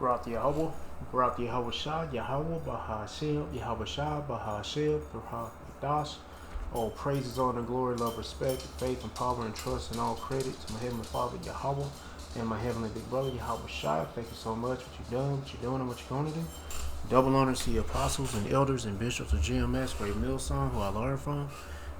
Barak Yahweh, Barak Yahweh Shah, Yahweh Bahashem, Yahweh Shah, Bahashem, Barak Dash. All praises, honor, glory, love, respect, faith, and power, and trust, and all credit to my heavenly Father Yahweh and my heavenly big brother Yahweh Shah. Thank you so much for what you've done, what you're doing, and what you're going to do. Double honors to your apostles and elders and bishops of GMS, Great Millsong, who I learned from,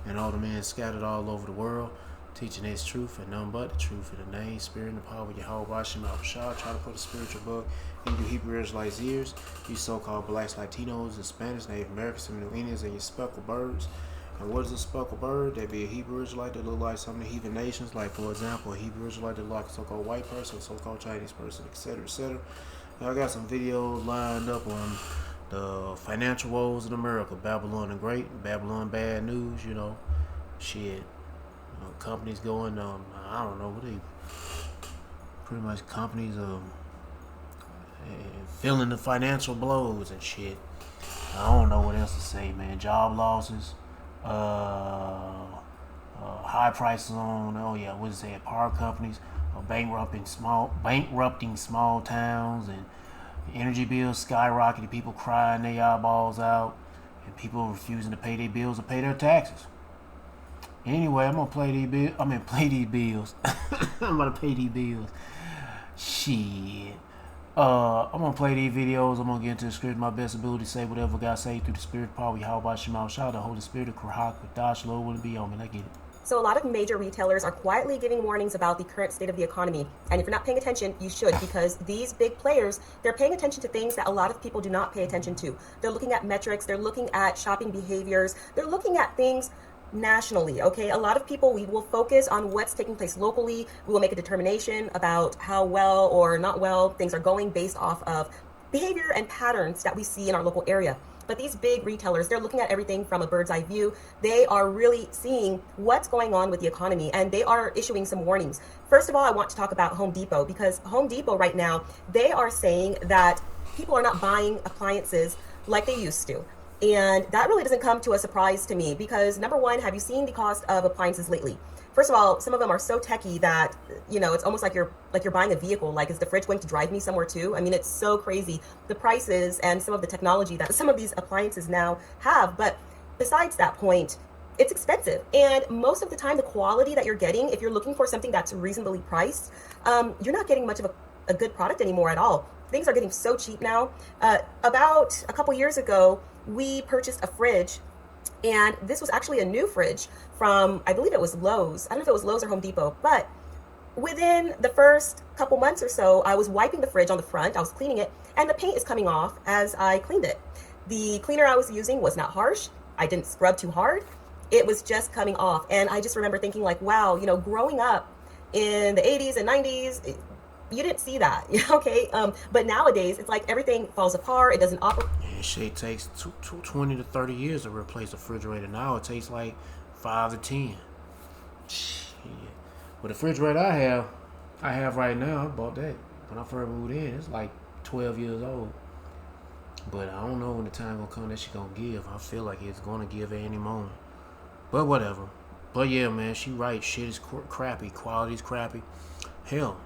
and all the men scattered all over the world, teaching His truth and none but the truth in the name, spirit, and the power of Yahweh Bashem Shah. Try to put a spiritual book into Hebrew Israelites' ears. You so-called blacks, Latinos, and Spanish, Native Americans, and New Indians, and your speckled birds. And what is a speckled bird? That'd be a Hebrew Israelite that look like some of the heathen nations, like for example, a Hebrew Israelite that look like a so-called white person, a so-called Chinese person, etc., etc. I got some videos lined up on the financial woes in America. Babylon the Great, Babylon bad news, shit. Companies going, I don't know, what they, pretty much companies feeling the financial blows and shit. I don't know what else to say, man. Job losses, high prices on, power companies, bankrupting small towns, and energy bills skyrocketing, people crying their eyeballs out, and people refusing to pay their bills or pay their taxes. Anyway, I'm gonna play these bills. I'm gonna pay these bills. I'm gonna pay these bills. Shit. I'm gonna play these videos. I'm gonna get into the script, my best ability to say whatever God say through the Spirit power. Yahweh Shema Shah, the Holy Spirit of Krahak, Dash, Lord, will be on me. Let's get it. So a lot of major retailers are quietly giving warnings about the current state of the economy. And if you're not paying attention, you should, because these big players, they're paying attention to things that a lot of people do not pay attention to. They're looking at metrics, they're looking at shopping behaviors, they're looking at things nationally, okay? A lot of people, we will focus on what's taking place locally. We will make a determination about how well or not well things are going based off of behavior and patterns that we see in our local area. But these big retailers, they're looking at everything from a bird's eye view. They are really seeing what's going on with the economy, and they are issuing some warnings. First of all, I want to talk about Home Depot, because Home Depot right now, they are saying that people are not buying appliances like they used to. And that really doesn't come to a surprise to me, because number one, have you seen the cost of appliances lately? First of all, some of them are so techy that, it's almost like you're buying a vehicle. Like, is the fridge going to drive me somewhere too? I mean, it's so crazy, the prices and some of the technology that some of these appliances now have. But besides that point, it's expensive. And most of the time, the quality that you're getting, if you're looking for something that's reasonably priced, you're not getting much of a good product anymore at all. Things are getting so cheap now. About a couple years ago, we purchased a fridge, and this was actually a new fridge from, I believe it was Lowe's. I don't know if it was Lowe's or Home Depot, but within the first couple months or so, I was wiping the fridge on the front, I was cleaning it, and the paint is coming off as I cleaned it. The cleaner I was using was not harsh. I didn't scrub too hard. It was just coming off. And I just remember thinking like, wow, growing up in the 80s and 90s, you didn't see that, okay? But nowadays, it's like everything falls apart. It doesn't operate. Yeah, shit takes 20 to 30 years to replace a refrigerator. Now it takes like 5 to 10. Shit. But the refrigerator I have right now, I bought that when I first moved in. It's like 12 years old. But I don't know when the time gonna come that she gonna give. I feel like it's gonna give at any moment. But whatever. But yeah, man, she right. Shit is crappy. Quality's crappy. Hell,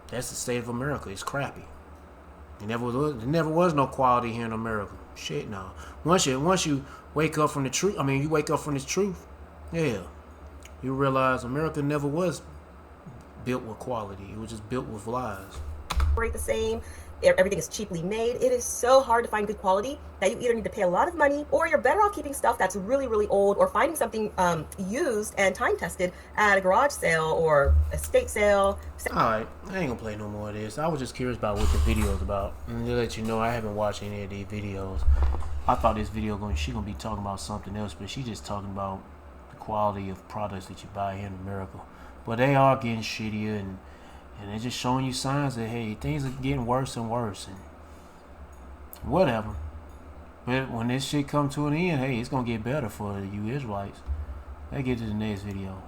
that's the state of America. It's crappy. There never was no quality here in America. Shit, no. Once you wake up from the truth, you wake up from this truth, yeah, you realize America never was built with quality. It was just built with lies. The same. Everything is cheaply made. It is so hard to find good quality that you either need to pay a lot of money, or you're better off keeping stuff that's really, really old, or finding something used and time tested at a garage sale or a estate sale. Alright, I ain't gonna play no more of this. I was just curious about what the video's about. And to let you know, I haven't watched any of these videos. I thought this video she gonna be talking about something else, but she just talking about the quality of products that you buy here in America. But they are getting shittier, and they're just showing you signs that, hey, things are getting worse and worse, and whatever. But when this shit come to an end, hey, it's gonna get better for you Israelites. Let's get to the next video.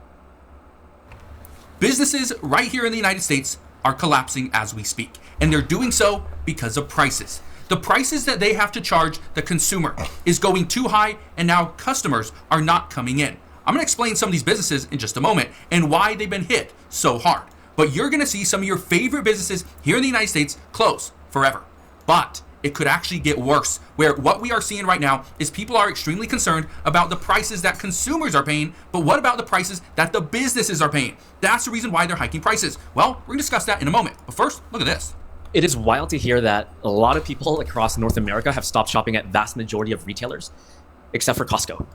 Businesses right here in the United States are collapsing as we speak, and they're doing so because of prices. The prices that they have to charge the consumer is going too high, and now customers are not coming in. I'm gonna explain some of these businesses in just a moment and why they've been hit so hard. But you're going to see some of your favorite businesses here in the United States close forever. but it could actually get worse, where what we are seeing right now is people are extremely concerned about the prices that consumers are paying, but what about the prices that the businesses are paying? That's the reason why they're hiking prices. Well, we're going to discuss that in a moment, but first, look at this. It is wild to hear that a lot of people across North America have stopped shopping at vast majority of retailers, except for Costco.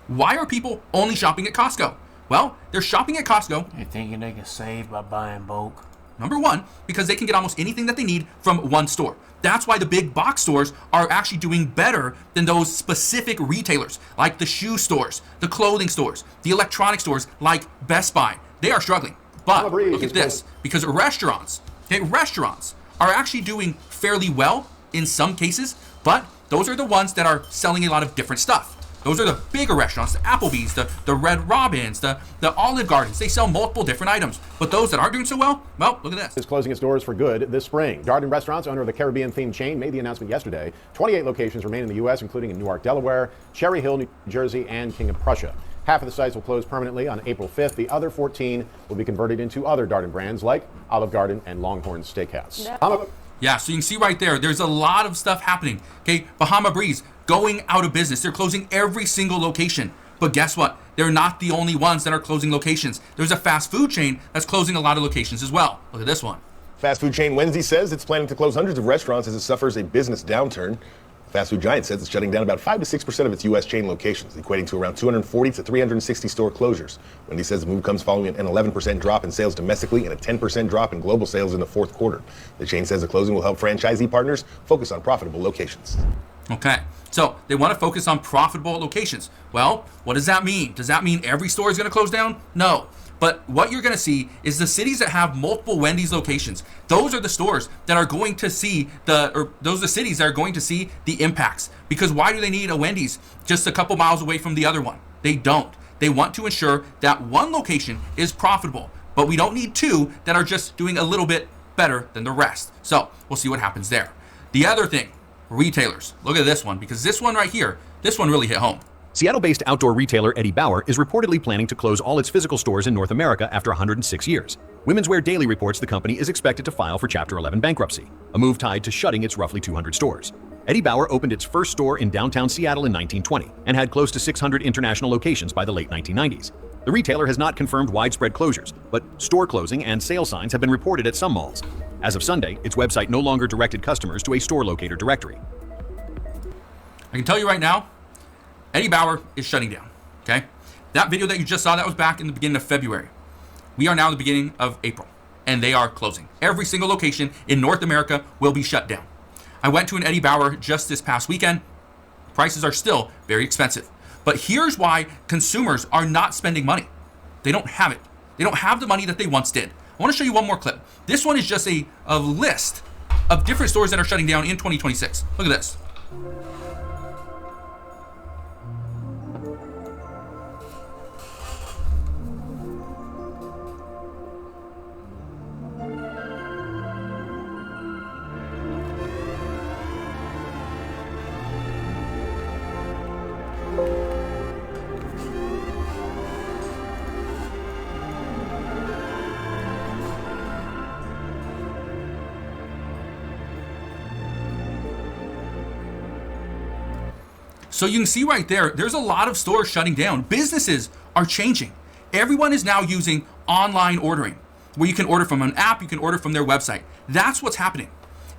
Why are people only shopping at Costco? Well, they're shopping at Costco. You're thinking they can save by buying bulk? Number one, because they can get almost anything that they need from one store. That's why the big box stores are actually doing better than those specific retailers, like the shoe stores, the clothing stores, the electronic stores, like Best Buy. They are struggling. But look at this, because restaurants are actually doing fairly well in some cases, but those are the ones that are selling a lot of different stuff. Those are the bigger restaurants, the Applebee's, the Red Robins, the Olive Gardens. They sell multiple different items. But those that aren't doing so well, look at this. Is closing its doors for good this spring. Darden Restaurants, owner of the Caribbean-themed chain, made the announcement yesterday. 28 locations remain in the U.S., including in Newark, Delaware, Cherry Hill, New Jersey, and King of Prussia. Half of the sites will close permanently on April 5th. The other 14 will be converted into other Darden brands like Olive Garden and Longhorn Steakhouse. Yeah, so you can see right there, there's a lot of stuff happening. Okay, Bahama Breeze going out of business. They're closing every single location. But guess what? They're not the only ones that are closing locations. There's a fast food chain that's closing a lot of locations as well. Look at this one. Fast food chain Wednesday says it's planning to close hundreds of restaurants as it suffers a business downturn. Fast food giant says it's shutting down about 5 to 6% of its U.S. chain locations, equating to around 240 to 360 store closures. Wendy says the move comes following an 11% drop in sales domestically and a 10% drop in global sales in the fourth quarter. The chain says the closing will help franchisee partners focus on profitable locations. Okay, so they want to focus on profitable locations. Well, what does that mean? Does that mean every store is going to close down? No. But what you're going to see is the cities that have multiple Wendy's locations. Those are the stores that are going to see those are the cities that are going to see the impacts. Because why do they need a Wendy's just a couple miles away from the other one? They don't. They want to ensure that one location is profitable, but we don't need two that are just doing a little bit better than the rest. So we'll see what happens there. The other thing, retailers. Look at this one, because this one right here, this one really hit home. Seattle-based outdoor retailer Eddie Bauer is reportedly planning to close all its physical stores in North America after 106 years. Women's Wear Daily reports the company is expected to file for Chapter 11 bankruptcy, a move tied to shutting its roughly 200 stores. Eddie Bauer opened its first store in downtown Seattle in 1920 and had close to 600 international locations by the late 1990s. The retailer has not confirmed widespread closures, but store closing and sale signs have been reported at some malls. As of Sunday, its website no longer directed customers to a store locator directory. I can tell you right now, Eddie Bauer is shutting down, okay? That video that you just saw, that was back in the beginning of February. We are now in the beginning of April, and they are closing. Every single location in North America will be shut down. I went to an Eddie Bauer just this past weekend. Prices are still very expensive. But here's why consumers are not spending money. They don't have it. They don't have the money that they once did. I want to show you one more clip. This one is just a list of different stores that are shutting down in 2026. Look at this. So you can see right there, there's a lot of stores shutting down. Businesses are changing. Everyone is now using online ordering, where you can order from an app, you can order from their website. That's what's happening.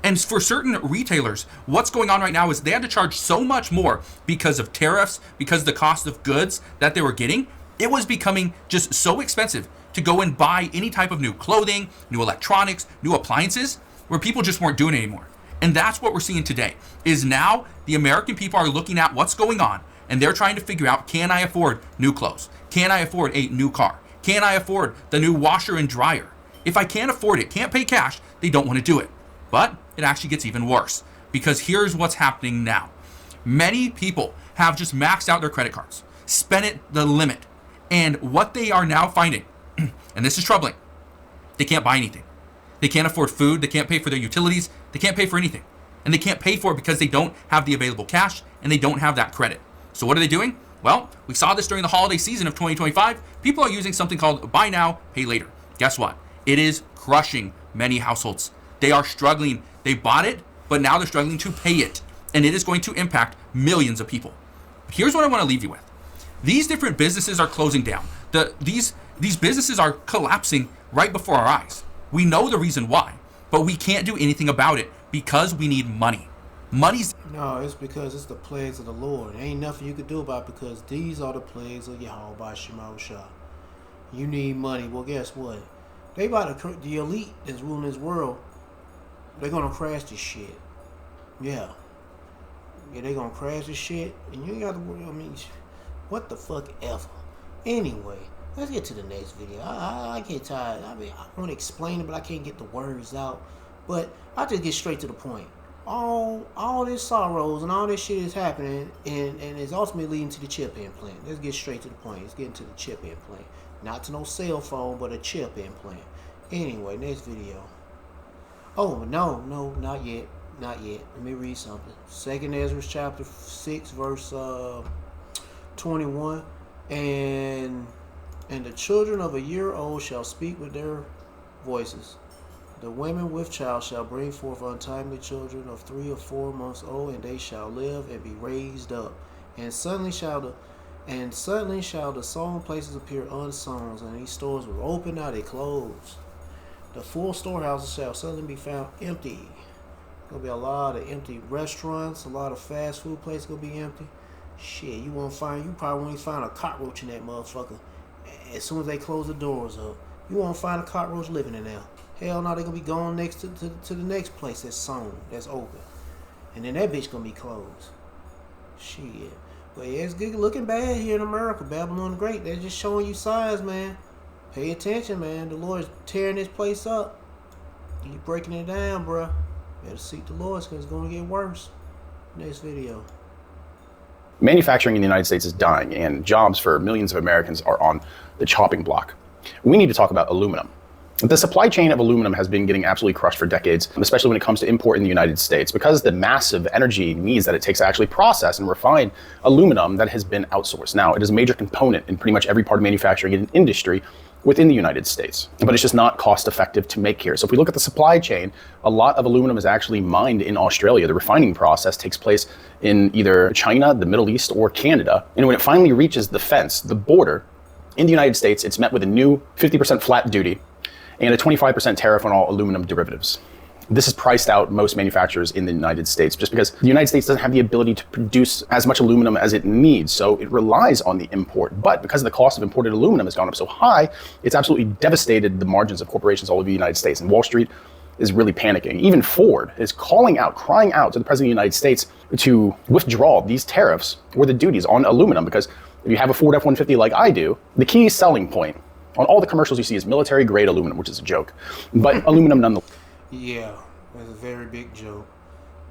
And for certain retailers, what's going on right now is they had to charge so much more because of tariffs, because of the cost of goods that they were getting. It was becoming just so expensive to go and buy any type of new clothing, new electronics, new appliances, where people just weren't doing it anymore. And that's what we're seeing today, is now the American people are looking at what's going on, and they're trying to figure out, can I afford new clothes? Can I afford a new car? Can I afford the new washer and dryer? If I can't afford it, can't pay cash, they don't want to do it. But it actually gets even worse, because here's what's happening now. Many people have just maxed out their credit cards, spent it the limit, and what they are now finding, and this is troubling, they can't buy anything. They can't afford food, they can't pay for their utilities, they can't pay for anything. And they can't pay for it because they don't have the available cash and they don't have that credit. So what are they doing? Well, we saw this during the holiday season of 2025. People are using something called buy now, pay later. Guess what? It is crushing many households. They are struggling. They bought it but now they're struggling to pay it, and it is going to impact millions of people. Here's what I want to leave you with. These different businesses are closing down. These businesses are collapsing right before our eyes. We know the reason why, but we can't do anything about it because we need money. No, it's because it's the plagues of the Lord. Ain't nothing you can do about it because these are the plagues of Yahweh Shema Shah. You need money. Well, guess what? They about to, the elite that's ruling this world, they're going to crash this shit. Yeah, they're going to crash this shit. And you ain't got to worry. I mean, what the fuck ever. Anyway, let's get to the next video. I get tired. I mean, I want to explain it, but I can't get the words out. But I'll just get straight to the point. All this sorrows and all this shit is happening and is ultimately leading to the chip implant. Let's get straight to the point. Let's get into the chip implant. Not to no cell phone, but a chip implant. Anyway, next video. Oh, no, not yet. Not yet. Let me read something. 2nd Ezra chapter 6, verse 21. And the children of a year old shall speak with their voices. The women with child shall bring forth untimely children of 3 or 4 months old, and they shall live and be raised up. And suddenly shall the sown places appear unsown, and these stores were open, now they closed. The full storehouses shall suddenly be found empty. There'll be a lot of empty restaurants, a lot of fast food places gonna be empty. Shit, you probably won't find a cockroach in that motherfucker. As soon as they close the doors up, you won't find a cockroach living in there. Hell no, they're gonna be going next to the next place that's sown, that's open. And then that bitch gonna be closed. Shit. But yeah, it's good looking bad here in America. Babylon the Great. They're just showing you signs, man. Pay attention, man. The Lord's tearing this place up. He's breaking it down, bruh. Better seek the Lord because it's gonna get worse. Next video. Manufacturing in the United States is dying, and jobs for millions of Americans are on the chopping block. We need to talk about aluminum. The supply chain of aluminum has been getting absolutely crushed for decades, especially when it comes to import in the United States, because the massive energy needs that it takes to actually process and refine aluminum that has been outsourced. Now, it is a major component in pretty much every part of manufacturing and industry within the United States, but it's just not cost effective to make here. So if we look at the supply chain, a lot of aluminum is actually mined in Australia. The refining process takes place in either China, the Middle East, or Canada. And when it finally reaches the fence, the border, in the United States, it's met with a new 50% flat duty and a 25% tariff on all aluminum derivatives. This has priced out most manufacturers in the United States just because the United States doesn't have the ability to produce as much aluminum as it needs, so it relies on the import. But because the cost of imported aluminum has gone up so high, it's absolutely devastated the margins of corporations all over the United States, and Wall Street is really panicking. Even Ford is crying out to the President of the United States to withdraw these tariffs or the duties on aluminum, because if you have a Ford F-150 like I do, the key selling point on all the commercials you see is military grade aluminum, which is a joke, but aluminum nonetheless. Yeah, that's a very big joke.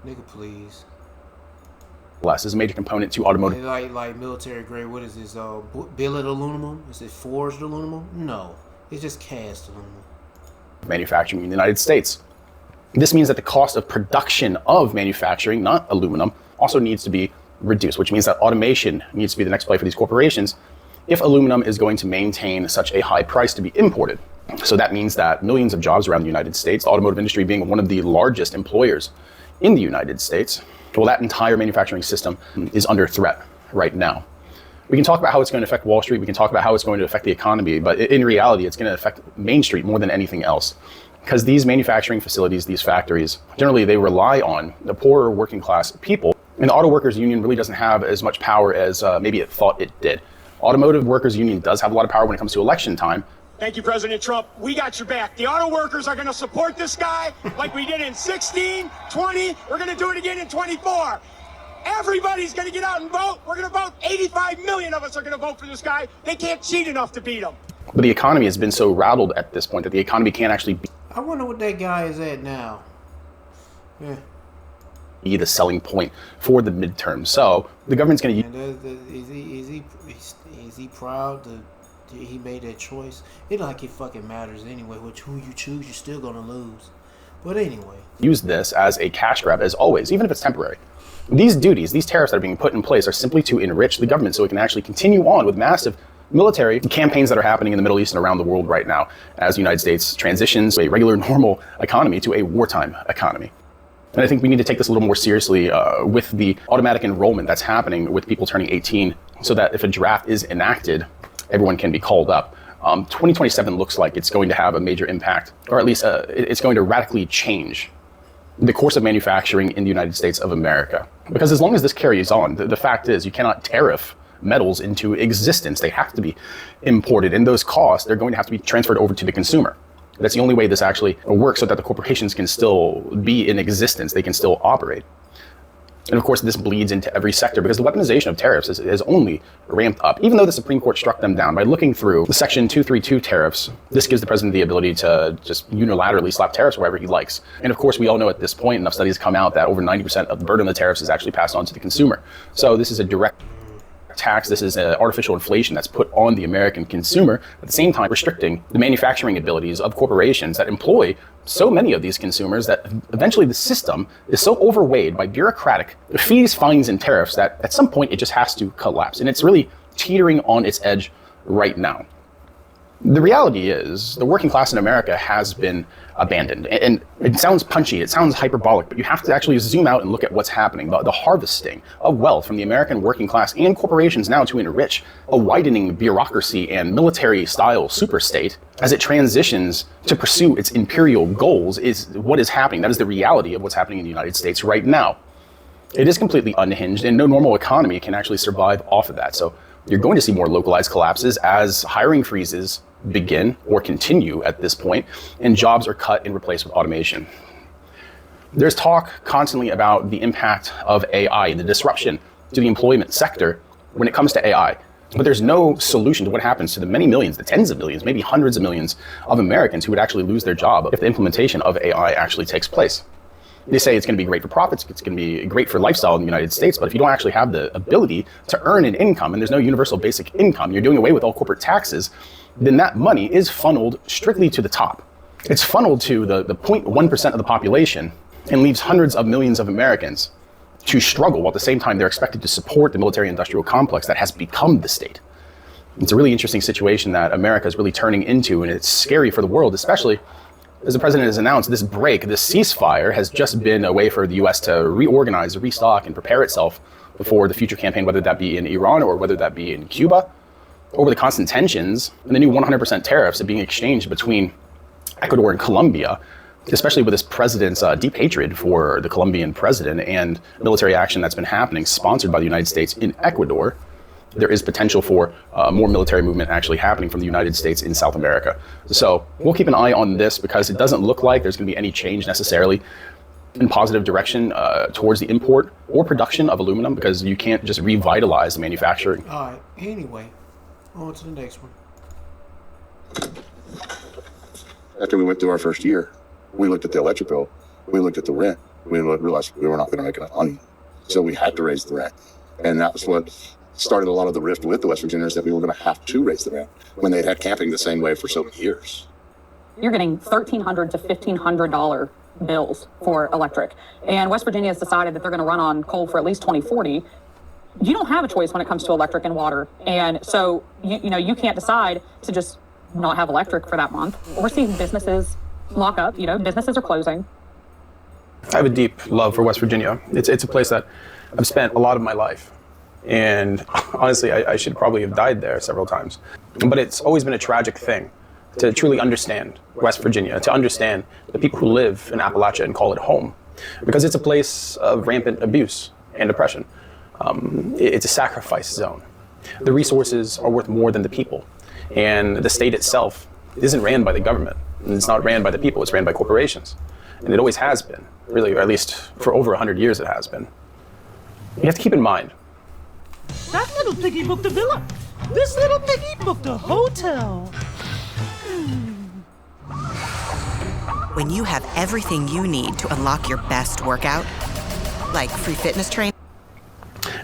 Nigga, please. Is a major component to automotive. Like military grade, what is this? Billet aluminum? Is it forged aluminum? No, it's just cast aluminum. Manufacturing in the United States. This means that the cost of production of manufacturing, not aluminum, also needs to be reduced, which means that automation needs to be the next play for these corporations if aluminum is going to maintain such a high price to be imported. So that means that millions of jobs around the United States, the automotive industry being one of the largest employers in the United States, well, that entire manufacturing system is under threat right now. We can talk about how it's going to affect Wall Street, we can talk about how it's going to affect the economy, but in reality, it's going to affect Main Street more than anything else. Because these manufacturing facilities, these factories, generally they rely on the poorer working class people. And the Auto Workers Union really doesn't have as much power as maybe it thought it did. Automotive Workers Union does have a lot of power when it comes to election time. Thank you, President Trump. We got your back. The auto workers are going to support this guy like we did in 16, 20. We're going to do it again in 24. Everybody's going to get out and vote. We're going to vote. 85 million of us are going to vote for this guy. They can't cheat enough to beat him. But the economy has been so rattled at this point that the economy can't actually I wonder what that guy is at now. Yeah. Be the selling point for the midterm. So the government's going to Is he proud that he made that choice? It like it fucking matters anyway. Who you choose, you're still gonna lose. But anyway, use this as a cash grab as always, even if it's temporary. These duties, these tariffs that are being put in place are simply to enrich the government so it can actually continue on with massive military campaigns that are happening in the Middle East and around the world right now as the United States transitions a regular, normal economy to a wartime economy. And I think we need to take this a little more seriously with the automatic enrollment that's happening with people turning 18, so that if a draft is enacted, everyone can be called up. 2027 looks like it's going to have a major impact, or at least it's going to radically change the course of manufacturing in the United States of America. Because as long as this carries on, the fact is you cannot tariff metals into existence. They have to be imported, and those costs, they're going to have to be transferred over to the consumer. That's the only way this actually works, so that the corporations can still be in existence. They can still operate. And of course, this bleeds into every sector, because the weaponization of tariffs has only ramped up. Even though the Supreme Court struck them down by looking through the Section 232 tariffs, this gives the president the ability to just unilaterally slap tariffs wherever he likes. And of course, we all know at this point, enough studies come out that over 90% of the burden of the tariffs is actually passed on to the consumer. So this is a direct tax. This is an artificial inflation that's put on the American consumer, at the same time restricting the manufacturing abilities of corporations that employ so many of these consumers, that eventually the system is so overweighed by bureaucratic fees, fines, and tariffs that at some point it just has to collapse. And it's really teetering on its edge right now. The reality is the working class in America has been abandoned. And it sounds punchy, it sounds hyperbolic, but you have to actually zoom out and look at what's happening. The harvesting of wealth from the American working class and corporations now to enrich a widening bureaucracy and military-style superstate as it transitions to pursue its imperial goals is what is happening. That is the reality of what's happening in the United States right now. It is completely unhinged, and no normal economy can actually survive off of that. So you're going to see more localized collapses as hiring freezes begin or continue at this point, and jobs are cut and replaced with automation. There's talk constantly about the impact of AI, the disruption to the employment sector when it comes to AI. But there's no solution to what happens to the many millions, the tens of millions, maybe hundreds of millions of Americans who would actually lose their job if the implementation of AI actually takes place. They say it's going to be great for profits, it's going to be great for lifestyle in the United States, but if you don't actually have the ability to earn an income, and there's no universal basic income, you're doing away with all corporate taxes, then that money is funneled strictly to the top. It's funneled to the 0.1% of the population and leaves hundreds of millions of Americans to struggle, while at the same time they're expected to support the military-industrial complex that has become the state. It's a really interesting situation that America is really turning into, and it's scary for the world, especially as the president has announced this break, this ceasefire has just been a way for the U.S. to reorganize, restock, and prepare itself before the future campaign, whether that be in Iran or whether that be in Cuba, over the constant tensions and the new 100% tariffs being exchanged between Ecuador and Colombia, especially with this president's deep hatred for the Colombian president and military action that's been happening, sponsored by the United States in Ecuador. There is potential for more military movement actually happening from the United States in South America. So we'll keep an eye on this, because it doesn't look like there's going to be any change necessarily in positive direction towards the import or production of aluminum, because you can't just revitalize the manufacturing. All right, anyway, on to the next one. After we went through our first year, we looked at the electric bill, we looked at the rent, we realized we were not going to make enough money. So we had to raise the rent. And that was what started a lot of the rift with the West Virginians, that we were going to have to raise the rent when they'd had camping the same way for so many years. You're getting $1,300 to $1,500 bills for electric. And West Virginia has decided that they're going to run on coal for at least 2040. You don't have a choice when it comes to electric and water. And so, you can't decide to just not have electric for that month. We're seeing businesses lock up, businesses are closing. I have a deep love for West Virginia. It's a place that I've spent a lot of my life. And honestly, I should probably have died there several times. But it's always been a tragic thing to truly understand West Virginia, to understand the people who live in Appalachia and call it home. Because it's a place of rampant abuse and oppression. It's a sacrifice zone. The resources are worth more than the people. And the state itself isn't ran by the government. And it's not ran by the people, it's ran by corporations. And it always has been, really, or at least for over 100 years it has been. You have to keep in mind, that little piggy booked a villa. This little piggy booked a hotel. When you have everything you need to unlock your best workout, like free fitness training,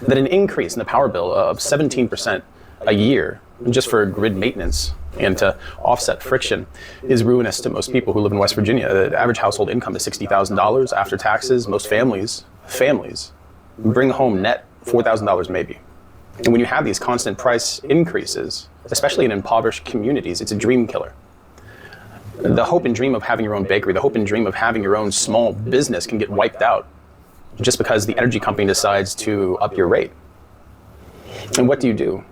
that an increase in the power bill of 17% a year just for grid maintenance and to offset friction is ruinous to most people who live in West Virginia. The average household income is $60,000 after taxes. Most families bring home net $4,000 maybe. And when you have these constant price increases, especially in impoverished communities, it's a dream killer. The hope and dream of having your own bakery, the hope and dream of having your own small business can get wiped out just because the energy company decides to up your rate. And what do?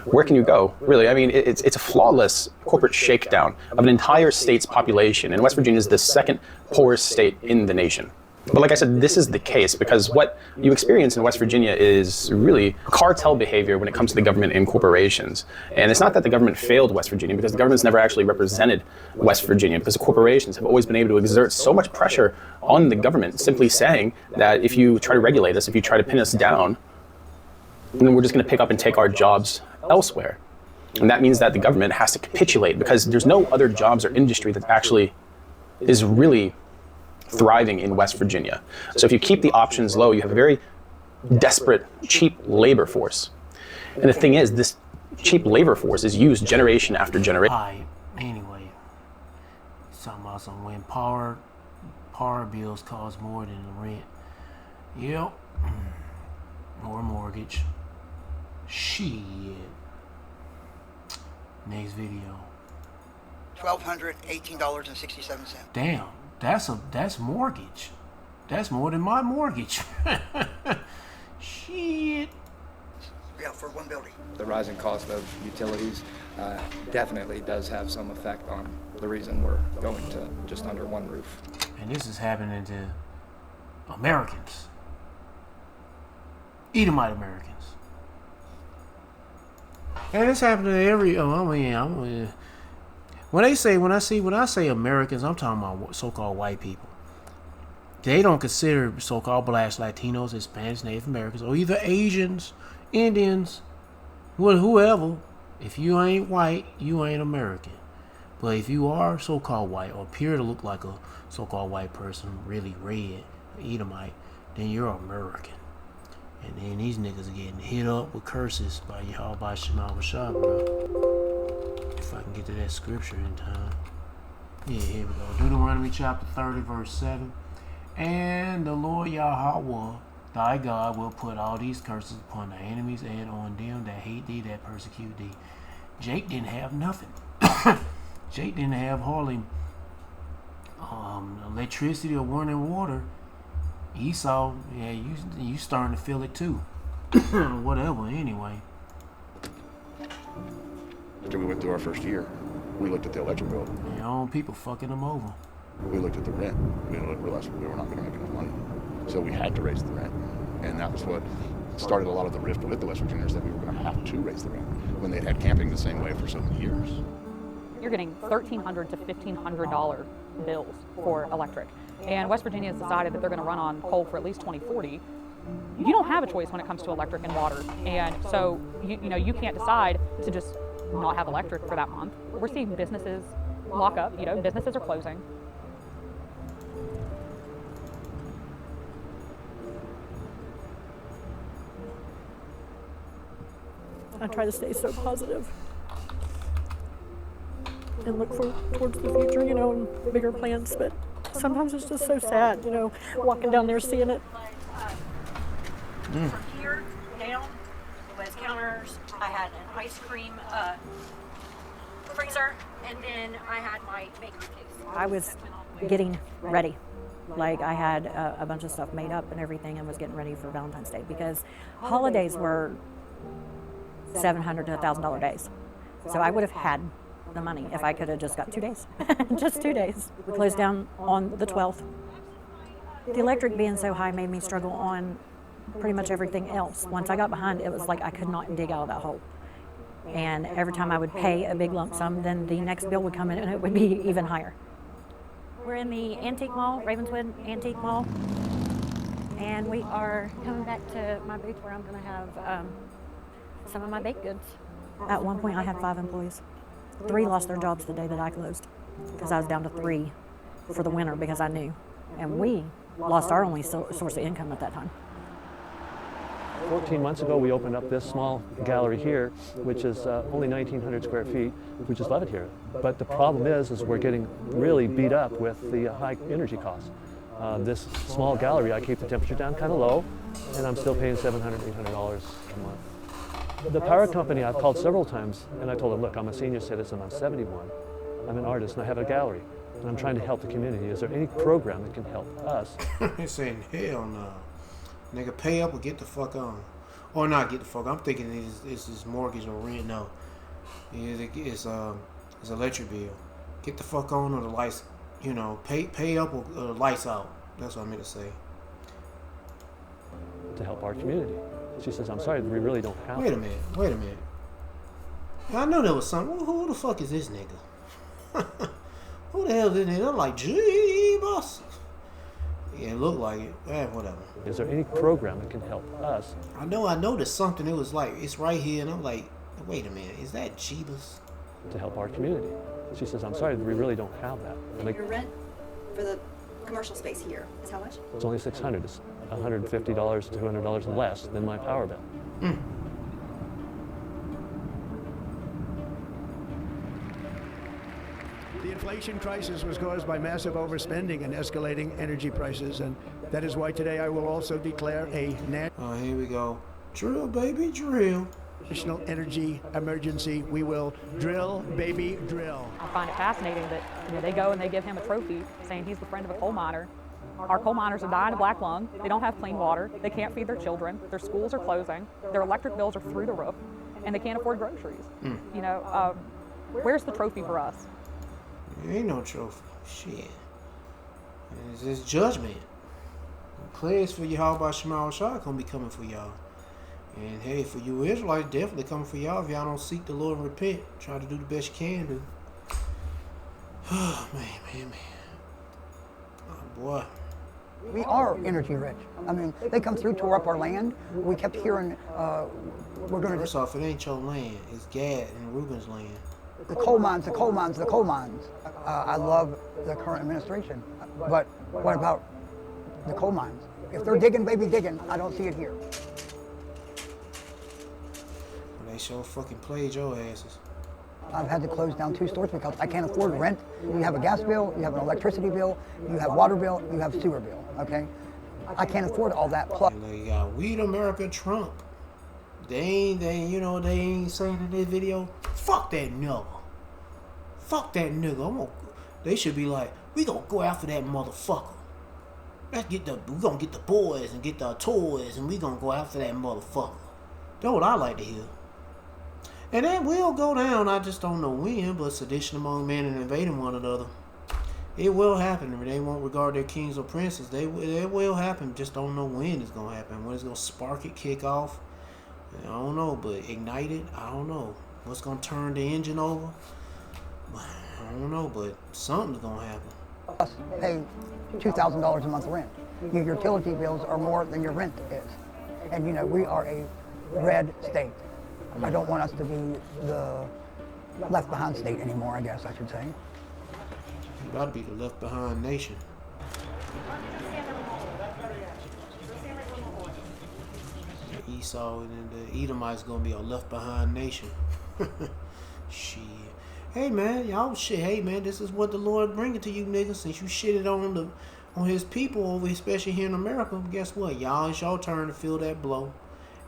Where can you go? Really, I mean, it's a flawless corporate shakedown of an entire state's population. And West Virginia is the second poorest state in the nation. But like I said, this is the case because what you experience in West Virginia is really cartel behavior when it comes to the government and corporations. And it's not that the government failed West Virginia, because the government's never actually represented West Virginia, because the corporations have always been able to exert so much pressure on the government, simply saying that if you try to regulate us, if you try to pin us down, then we're just going to pick up and take our jobs elsewhere. And that means that the government has to capitulate, because there's no other jobs or industry that actually is really thriving in West Virginia. So if you keep the options low, you have a very desperate, cheap labor force. And the thing is, this cheap labor force is used generation after generation. Hi, anyway, talking about some when power bills cost more than the rent. Yep, more mortgage. Shit. Next video. $1,218.67. Damn, that's mortgage. That's more than my mortgage. Shit. Yeah, for one building. The rising cost of utilities definitely does have some effect on the reason we're going to just under one roof. And this is happening to Americans. Edomite Americans. And it's happening to every. When I say Americans, I'm talking about so-called white people. They don't consider so-called blacks, Latinos, Hispanics, Native Americans, or either Asians, Indians, whoever. If you ain't white, you ain't American. But if you are so-called white or appear to look like a so-called white person, really red, Edomite, then you're American. And then these niggas are getting hit up with curses by Yahweh Shema Bashar, bro. If I can get to that scripture in time. Yeah, here we go. Deuteronomy chapter 30, verse 7. And the Lord Yahweh, thy God, will put all these curses upon thy enemies and on them that hate thee, that persecute thee. Jake didn't have nothing. Jake didn't have hardly electricity or running water. Esau, yeah, you starting to feel it too. Whatever, anyway. After we went through our first year, we looked at the electric bill. Your own people fucking them over. We looked at the rent. We realized we were not going to make enough money. So we had to raise the rent. And that was what started a lot of the rift with the West Virginians, that we were going to have to raise the rent when they'd had camping the same way for so many years. You're getting $1,300 to $1,500 bills for electric. And West Virginia has decided that they're going to run on coal for at least 2040. You don't have a choice when it comes to electric and water. And so, you can't decide to just not have electric for that month. We're seeing businesses lock up, businesses are closing. I try to stay so positive and look towards the future, and bigger plans, but sometimes it's just so sad, walking down there seeing it. From here down was counters. I had an ice cream freezer, and then I had my bakery case. I was getting ready. Like, I had a bunch of stuff made up and everything, and was getting ready for Valentine's Day, because holidays were $700 to $1,000 days. So I would have had the money if I could have just got 2 days. Just 2 days. We closed down on the 12th. The electric being so high made me struggle on pretty much everything else. Once I got behind, it was like I could not dig out of that hole. And every time I would pay a big lump sum, then the next bill would come in and it would be even higher. We're in the Antique Mall, Ravenswood Antique Mall. And we are coming back to my booth where I'm going to have some of my baked goods. At one point, I had 5 employees. 3 lost their jobs the day that I closed, because I was down to 3 for the winter because I knew. And we lost our only source of income at that time. 14 months ago, we opened up this small gallery here, which is only 1,900 square feet. We just love it here. But the problem is we're getting really beat up with the high energy costs. This small gallery, I keep the temperature down kind of low, and I'm still paying $700, $800 a month. The power company, I've called several times, and I told them, look, I'm a senior citizen, I'm 71. I'm an artist and I have a gallery, and I'm trying to help the community. Is there any program that can help us? They're saying, hell no. Nigga, pay up or get the fuck on. Or not get the fuck on. I'm thinking it's this mortgage or rent. No. It's electric bill. Get the fuck on or the lights, you know, pay up or the lights out. That's what I meant to say. To help our community. She says, I'm sorry, we really don't have Wait a minute. I know there was something. Who the fuck is this nigga? Who the hell is this nigga? I'm like, gee, boss. Yeah, it looked like it. Whatever. Is there any program that can help us? I know there's something. It was like, it's right here. And I'm like, wait a minute. Is that Jeebus? To help our community. She says, I'm sorry, we really don't have that. And Your rent for the commercial space here is how much? it's only $600. It's $150 to $200 less than my power bill. The inflation crisis was caused by massive overspending and escalating energy prices, and that is why today I will also declare a Oh, here we go. Drill, baby, drill. national energy emergency. We will drill, baby, drill. I find it fascinating that they go and they give him a trophy saying he's the friend of a coal miner. Our coal miners are dying of black lung. They don't have clean water. They can't feed their children. Their schools are closing. Their electric bills are through the roof, and they can't afford groceries. Where's the trophy for us? There ain't no trophy. Shit. It's this judgment. The players for Yahweh Shema Shah gonna be coming for y'all. And hey, for you Israelites, definitely coming for y'all if y'all don't seek the Lord and repent. Try to do the best you can do. Oh, man. Oh, boy. We are energy rich. I mean, they come through, tore up our land. We kept hearing, we're going to... First off, it ain't your land. It's Gad and Reuben's land. The coal mines. I love the current administration. But what about the coal mines? If they're digging, baby, digging, I don't see it here. They sure fucking played your asses. I've had to close down 2 stores because I can't afford rent. You have a gas bill, you have an electricity bill, you have water bill, you have sewer bill, okay? I can't afford all that. Plus, They got Weed America Trump. They ain't saying in this video, fuck that nigga. Fuck that nigga. They should be like, we gonna go after that motherfucker. We gonna get the boys and get the toys and we gonna go after that motherfucker. That's what I like to hear. And that will go down. I just don't know when, but sedition among men and invading one another. It will happen. They won't regard their kings or princes. It will happen. Just don't know when it's going to happen. When it's going to spark it, kick off. I don't know, but ignite it, I don't know. What's going to turn the engine over? I don't know, but something's going to happen. plus pay $2,000 a month rent. Your utility bills are more than your rent is. And we are a red state. I don't want us to be the left behind state anymore, I guess I should say. You got to be the left behind nation. Esau and the Edomites gonna be a left behind nation. Shit. Hey man, y'all shit. Hey man, this is what the Lord bringing to you niggas. Since you shitted on his people over, especially here in America, guess what? Y'all, it's your turn to feel that blow.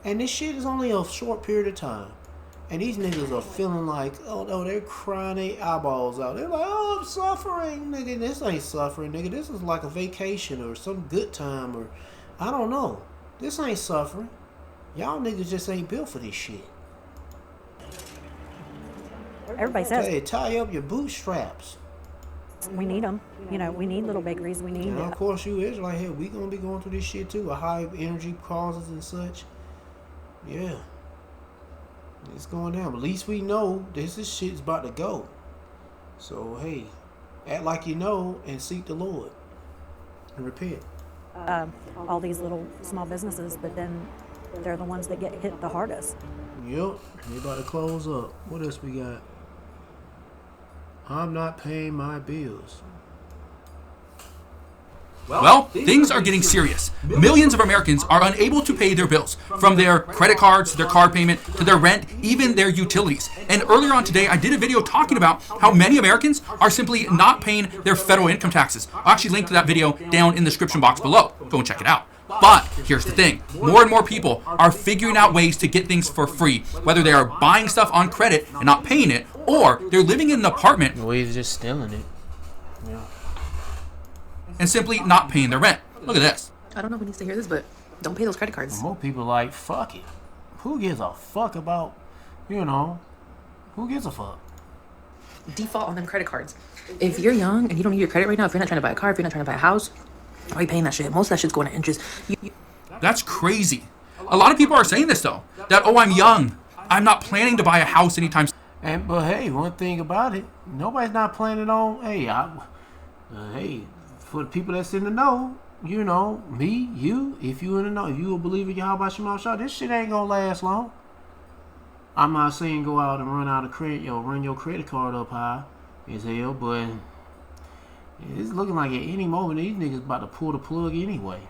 And this shit is only a short period of time. And these niggas are feeling like, oh no, they're crying their eyeballs out. They're like, oh, I'm suffering, nigga. This ain't suffering, nigga. This is like a vacation or some good time or, I don't know. This ain't suffering. Y'all niggas just ain't built for this shit. Everybody says... Hey, tie up your bootstraps. We need them. We need little bakeries. We need... And of course you is like, hey, we gonna be going through this shit too. A high energy causes and such. Yeah. It's going down. But at least we know this shit's about to go. So, hey, act like you know and seek the Lord. And repent. All these little small businesses, but then they're the ones that get hit the hardest. Yep. We about to close up. What else we got? I'm not paying my bills. Well, things are getting serious. Millions of Americans are unable to pay their bills, from their credit cards to their car payment to their rent, even their utilities. And earlier on today, I did a video talking about how many Americans are simply not paying their federal income taxes. I'll actually link to that video down in the description box below. Go and check it out. But here's the thing. More and more people are figuring out ways to get things for free, whether they are buying stuff on credit and not paying it, or they're living in an apartment. Ways just stealing it. Yeah. And simply not paying their rent. Look at this. I don't know who needs to hear this, but don't pay those credit cards. More people like, fuck it. Who gives a fuck about, who gives a fuck? Default on them credit cards. If you're young and you don't need your credit right now, if you're not trying to buy a car, if you're not trying to buy a house, why are you paying that shit? Most of that shit's going to interest. That's crazy. A lot of people are saying this though, that, oh, I'm young, I'm not planning to buy a house anytime soon. But hey, one thing about it, nobody's not planning on, for the people that's in the know, me, you, if you in the know, if you a believer in Yahweh Shema Shah, this shit ain't gonna last long. I'm not saying go out and run your credit card up high as hell, but it's looking like at any moment these niggas about to pull the plug anyway.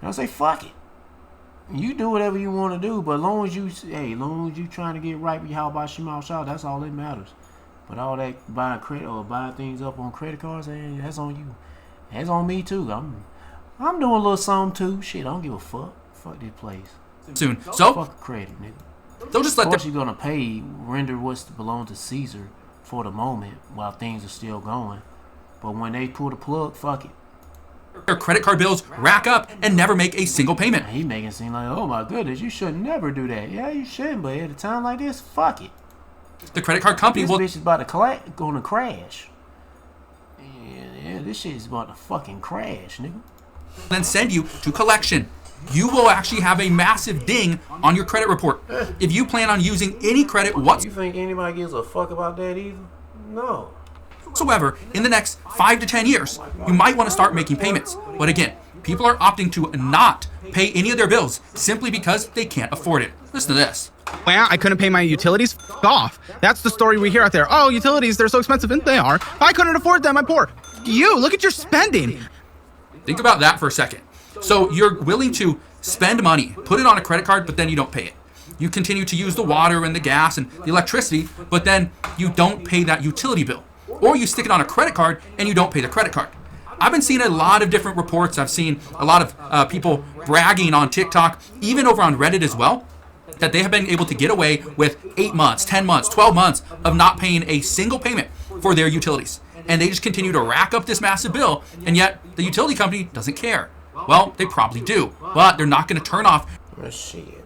And I say fuck it. You do whatever you want to do, but long as you trying to get right with Yahweh Shema Shah, that's all that matters. But all that buying credit or buying things up on credit cards, that's on you. That's on me too. I'm doing a little something too. Shit, I don't give a fuck. Fuck this place. Soon. So fuck credit, nigga. They'll just let of course you're gonna render what's belong to Caesar for the moment while things are still going. But when they pull the plug, fuck it. Their credit card bills rack up and never make a single payment. He making it seem like, oh my goodness, you should never do that. Yeah, you shouldn't, but at a time like this, fuck it. The credit card company this bitch is about to gonna crash. Yeah, this shit is about to fucking crash, nigga. Then send you to collection. You will actually have a massive ding on your credit report if you plan on using any credit whatsoever. You think anybody gives a fuck about that either? No. Whatsoever in the next 5 to 10 years, you might want to start making payments. But again, people are opting to not pay any of their bills simply because they can't afford it. Listen to this. Well, I couldn't pay my utilities. F off. That's the story we hear out there. Oh, utilities, they're so expensive. And they are. I couldn't afford them. I'm poor. You, look at your spending. Think about that for a second. So you're willing to spend money, put it on a credit card, but then you don't pay it. You continue to use the water and the gas and the electricity, but then you don't pay that utility bill. Or you stick it on a credit card and you don't pay the credit card. I've been seeing a lot of different reports. I've seen a lot of people bragging on TikTok, even over on Reddit as well, that they have been able to get away with 8 months, 10 months, 12 months of not paying a single payment for their utilities. And they just continue to rack up this massive bill, and yet the utility company doesn't care. Well, they probably do, but they're not going to turn off. Well, shit.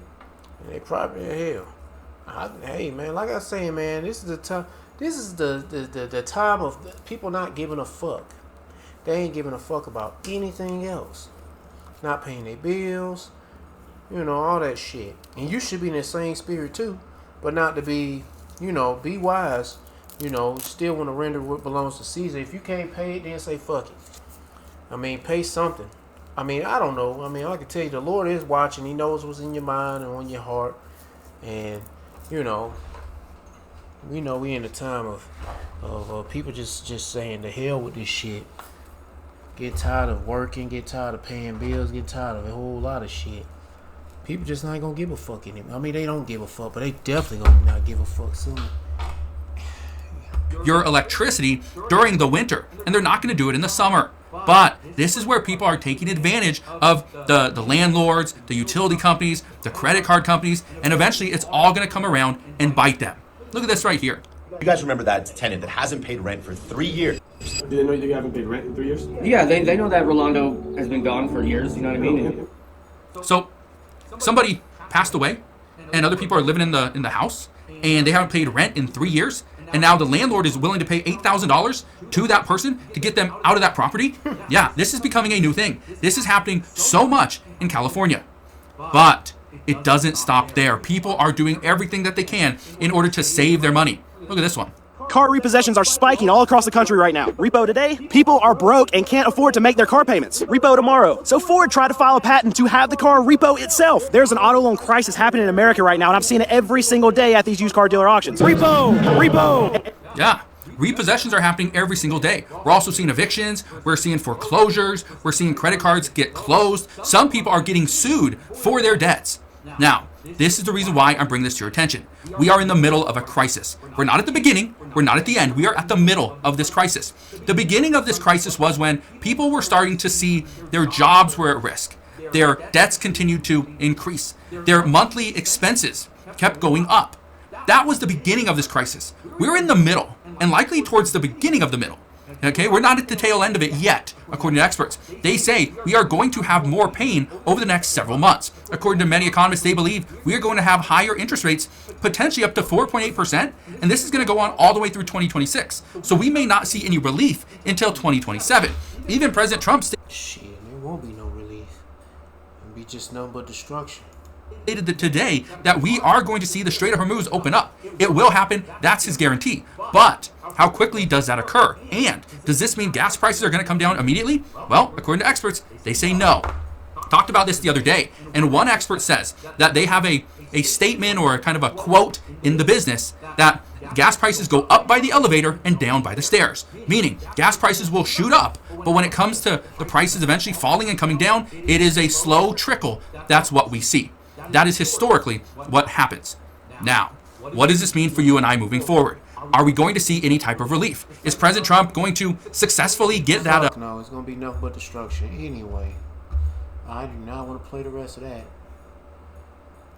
They probably hell. Hey, man, like I say, man, this is the time. This is the time of people not giving a fuck. They ain't giving a fuck about anything else. Not paying their bills, all that shit. And you should be in the same spirit too, but not to be, be wise. Still want to render what belongs to Caesar. If you can't pay it, then say fuck it. Pay something. I don't know. I can tell you the Lord is watching. He knows what's in your mind and on your heart. And, we know we in a time of people just saying the hell with this shit. Get tired of working, get tired of paying bills, get tired of a whole lot of shit. People just not gonna give a fuck anymore. They don't give a fuck, but they definitely gonna not give a fuck soon. Your electricity during the winter, and they're not going to do it in the summer. But this is where people are taking advantage of the landlords, the utility companies, the credit card companies, and eventually it's all going to come around and bite them. Look at this right here. You guys remember that tenant that hasn't paid rent for 3 years? Do they know you haven't paid rent in 3 years? Yeah, they know that Rolando has been gone for years, you know what I mean? So somebody passed away and other people are living in the house and they haven't paid rent in 3 years. And now the landlord is willing to pay $8,000 to that person to get them out of that property. Yeah, this is becoming a new thing. This is happening so much in California. But it doesn't stop there. People are doing everything that they can in order to save their money. Look at this one. Car repossessions are spiking all across the country right now. Repo today, people are broke and can't afford to make their car payments. Repo tomorrow. So Ford tried to file a patent to have the car repo itself. There's an auto loan crisis happening in America right now, and I'm seeing it every single day at these used car dealer auctions. Repo! Repo! Yeah, repossessions are happening every single day. We're also seeing evictions, we're seeing foreclosures, we're seeing credit cards get closed. Some people are getting sued for their debts. Now, this is the reason why I'm bringing this to your attention. We are in the middle of a crisis. We're not at the beginning, we're not at the end, we are at the middle of this crisis. The beginning of this crisis was when people were starting to see their jobs were at risk. Their debts continued to increase. Their monthly expenses kept going up. That was the beginning of this crisis. We're in the middle, and likely towards the beginning of the middle. Okay, we're not at the tail end of it yet, according to experts. They say we are going to have more pain over the next several months. According to many economists, they believe we are going to have higher interest rates, potentially up to 4.8%, and this is going to go on all the way through 2026. So we may not see any relief until 2027. Even President Trump Shit, there won't be no relief. It'll be just nothing but destruction. stated that today that we are going to see the Strait of Hormuz open up. It will happen. That's his guarantee. But how quickly does that occur? And does this mean gas prices are going to come down immediately? Well, according to experts, they say no. Talked about this the other day, and one expert says that they have a statement or a kind of a quote in the business that gas prices go up by the elevator and down by the stairs, meaning gas prices will shoot up, but when it comes to the prices eventually falling and coming down, it is a slow trickle. That's what we see. That is historically what happens. Now, what does this mean for you and I moving forward? Are we going to see any type of relief? Is President Trump going to successfully get that up? No, it's going to be nothing but destruction anyway. I do not want to play the rest of that.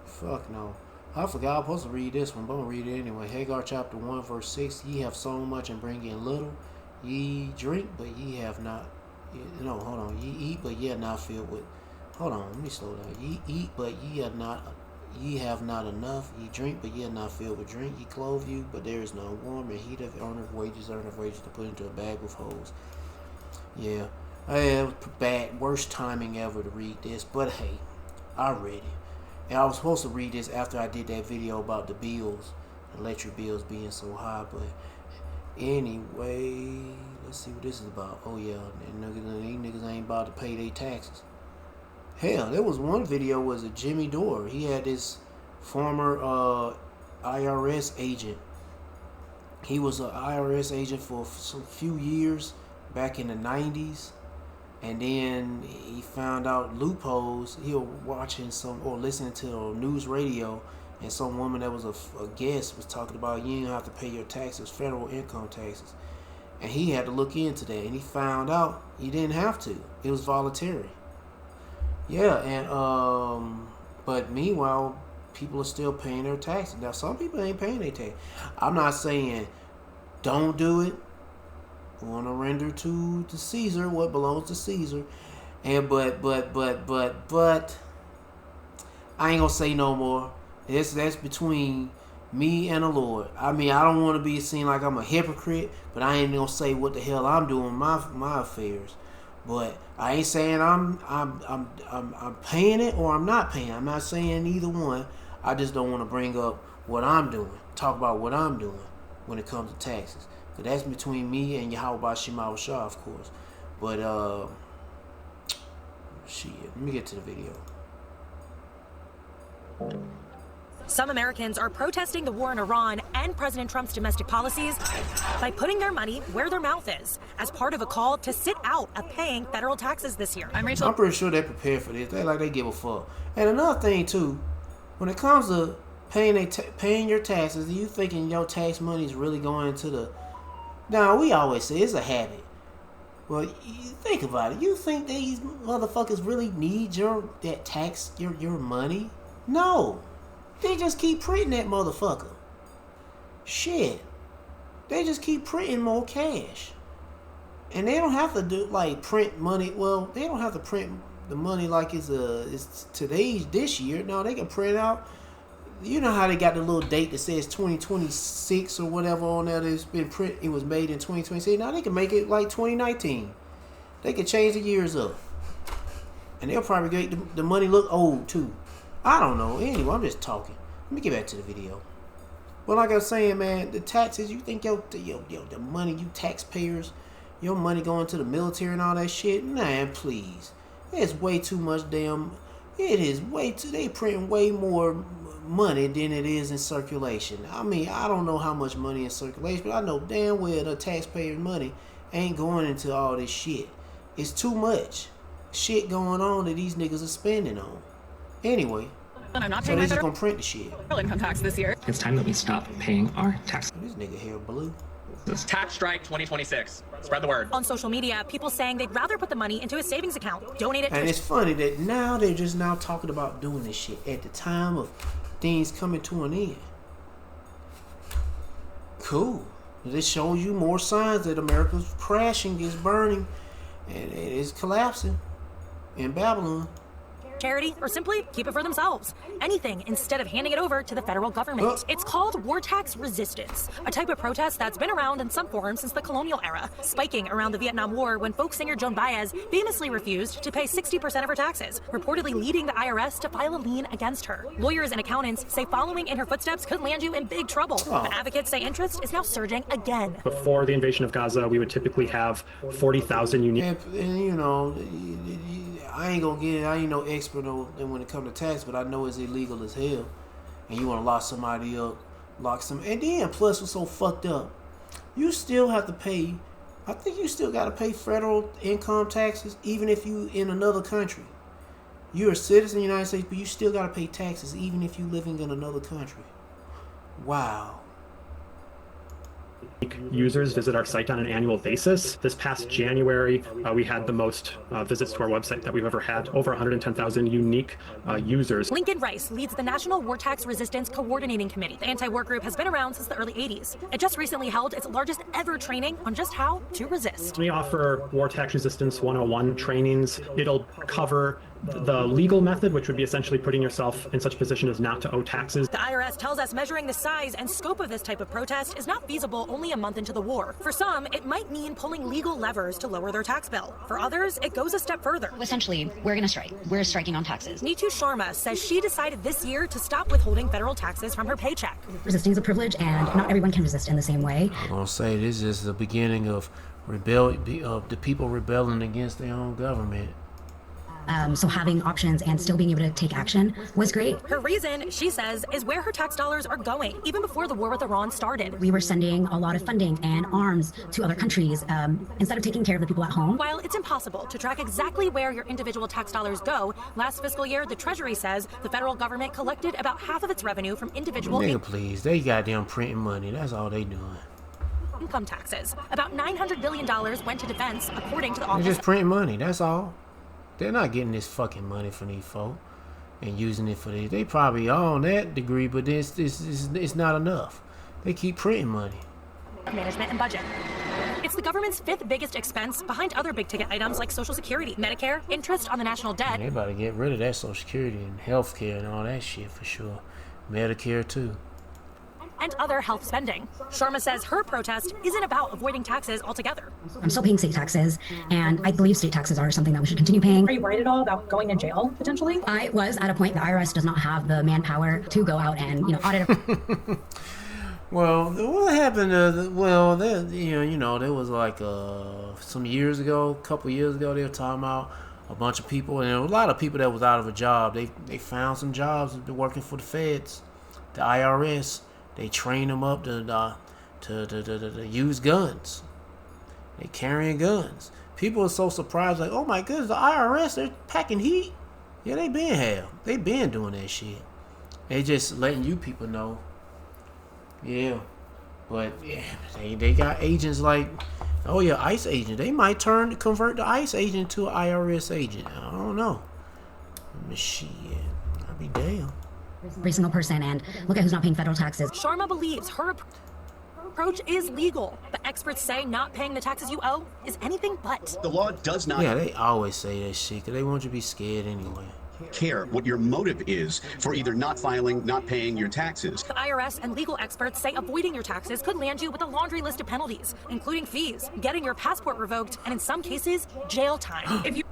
Fuck no. I forgot I was supposed to read this one, but I'm going to read it anyway. Hagar chapter 1 verse 6. Ye have sown much and bring in little. Ye drink, but ye have not. No, hold on. Ye eat, but ye are not filled with. Hold on, let me slow down. Ye eat, but ye are not. Ye have not enough. Ye drink, but ye are not filled with drink. Ye clothe you, but there is no warm. And he that earneth wages to put into a bag with holes. Yeah. It was bad, worst timing ever to read this, but hey, I read it. And I was supposed to read this after I did that video about the bills, electric bills being so high, but anyway, let's see what this is about. Oh yeah, these niggas ain't about to pay their taxes. Hell, there was one video was a Jimmy Dore. He had this former IRS agent. He was an IRS agent for some few years back in the 90s. And then he found out loopholes. He was watching some or listening to a news radio, and some woman that was a guest was talking about you don't have to pay your taxes, federal income taxes. And he had to look into that, and he found out he didn't have to. It was voluntary. Yeah, and but meanwhile, people are still paying their taxes. Now, some people ain't paying their taxes. I'm not saying don't do it. We want to render to Caesar what belongs to Caesar, and but I ain't gonna say no more. That's between me and the Lord. I mean, I don't want to be seen like I'm a hypocrite, but I ain't gonna say what the hell I'm doing my affairs. But I ain't saying I'm paying it or I'm not paying. I'm not saying either one. I just don't want to bring up what I'm doing. Talk about what I'm doing when it comes to taxes. But that's between me and Yahweh Shema Shah, of course. But shit. Let me get to the video. Some Americans are protesting the war in Iran and President Trump's domestic policies by putting their money where their mouth is as part of a call to sit out of paying federal taxes this year. I'm pretty sure they're prepared for this. They like they give a fuck. And another thing too, when it comes to paying your taxes, you thinking your tax money is really going to the... Now we always say it's a habit. Well, you think about it. You think these motherfuckers really need your money? No. They just keep printing that motherfucker. Shit. They just keep printing more cash. And they don't have to do print money. Well, they don't have to print the money like it's this year. No, they can print out. You know how they got the little date that says 2026 or whatever on there that's been print. It was made in 2026. Now they can make it like 2019. They can change the years up. And they'll probably get the money look old too. I don't know. Anyway, I'm just talking. Let me get back to the video. Well, like I was saying, man, the taxes, you think the money, you taxpayers, your money going to the military and all that shit? Man, please. It's way too much damn... It is way too... They print way more money than it is in circulation. I mean, I don't know how much money in circulation, but I know damn well the taxpayers' money ain't going into all this shit. It's too much shit going on that these niggas are spending on. Anyway, I'm not so paying they my just gonna print the shit. federal income tax this year. It's time that we stop paying our taxes. This nigga hair blue. Tax strike 2026. Spread the word. On social media, people saying they'd rather put the money into a savings account, donate it to... And it's funny that now they're just now talking about doing this shit at the time of things coming to an end. Cool. This shows you more signs that America's crashing, is burning, and it is collapsing in Babylon. Charity, or simply keep it for themselves. Anything instead of handing it over to the federal government. It's called war tax resistance, a type of protest that's been around in some form since the colonial era, spiking around the Vietnam War when folk singer Joan Baez famously refused to pay 60% of her taxes, reportedly leading the IRS to file a lien against her. Lawyers and accountants say following in her footsteps could land you in big trouble, but advocates say interest is now surging again. Before the invasion of Gaza, we would typically have 40,000 unique. And you know, I ain't gonna get it. I ain't no expert when it comes to tax, but I know it's illegal as hell. And you want to lock somebody up, and then plus what's so fucked up, you still have to pay. I think you still got to pay federal income taxes, even if you in another country. You're a citizen of the United States, but you still got to pay taxes, even if you living in another country. Wow. Users visit our site on an annual basis. This past January, we had the most visits to our website that we've ever had, over 110,000 unique users. Lincoln Rice leads the National War Tax Resistance Coordinating Committee. The anti-war group has been around since the early 80s. It just recently held its largest ever training on just how to resist. We offer War Tax Resistance 101 trainings. It'll cover the legal method, which would be essentially putting yourself in such a position as not to owe taxes. The IRS tells us measuring the size and scope of this type of protest is not feasible only a month into the war. For some, it might mean pulling legal levers to lower their tax bill. For others, it goes a step further. Essentially, we're going to strike. We're striking on taxes. Neetu Sharma says she decided this year to stop withholding federal taxes from her paycheck. Resisting is a privilege, and not everyone can resist in the same way. I'm gonna say this is the beginning of the people rebelling against their own government. So having options and still being able to take action was great. Her reason, she says, is where her tax dollars are going, even before the war with Iran started. We were sending a lot of funding and arms to other countries instead of taking care of the people at home. While it's impossible to track exactly where your individual tax dollars go, last fiscal year, the Treasury says the federal government collected about half of its revenue from individual Nigga, please, they goddamn printing money. That's all they doing. Income taxes. About $900 billion went to defense, according to the They're office. just printing money. That's all. They're not getting this fucking money from these folk and using it for this. They probably on that degree, but it's not enough. They keep printing money. Management and budget. It's the government's fifth biggest expense behind other big ticket items like Social Security, Medicare, interest on the national debt. They about to get rid of that Social Security and health care and all that shit for sure. Medicare too. And other health spending. Sharma says her protest isn't about avoiding taxes altogether. I'm still paying state taxes, and I believe state taxes are something that we should continue paying. Are you worried at all about going to jail potentially? I was at a point. The IRS does not have the manpower to go out and audit. Well, what happened? There was like some years ago, a couple years ago, they were talking about a bunch of people, and there were a lot of people that was out of a job. They found some jobs, been working for the feds, the IRS. They train them up to use guns. They carrying guns. People are so surprised, like, oh my goodness, the IRS, they're packing heat. Yeah, they been doing that shit. They just letting you people know. Yeah, but yeah, they got agents like, oh yeah, ICE agent. They might convert the ICE agent to an IRS agent. I don't know. Shit, I'll be damned. Every single person, and look at who's not paying federal taxes. Sharma believes her approach is legal, but experts say not paying the taxes you owe is anything but. The law does not. Yeah, they always say that shit because they want you to be scared anyway. Care what your motive is for either not filing, not paying your taxes. The IRS and legal experts say avoiding your taxes could land you with a laundry list of penalties, including fees, getting your passport revoked, and in some cases, jail time. If you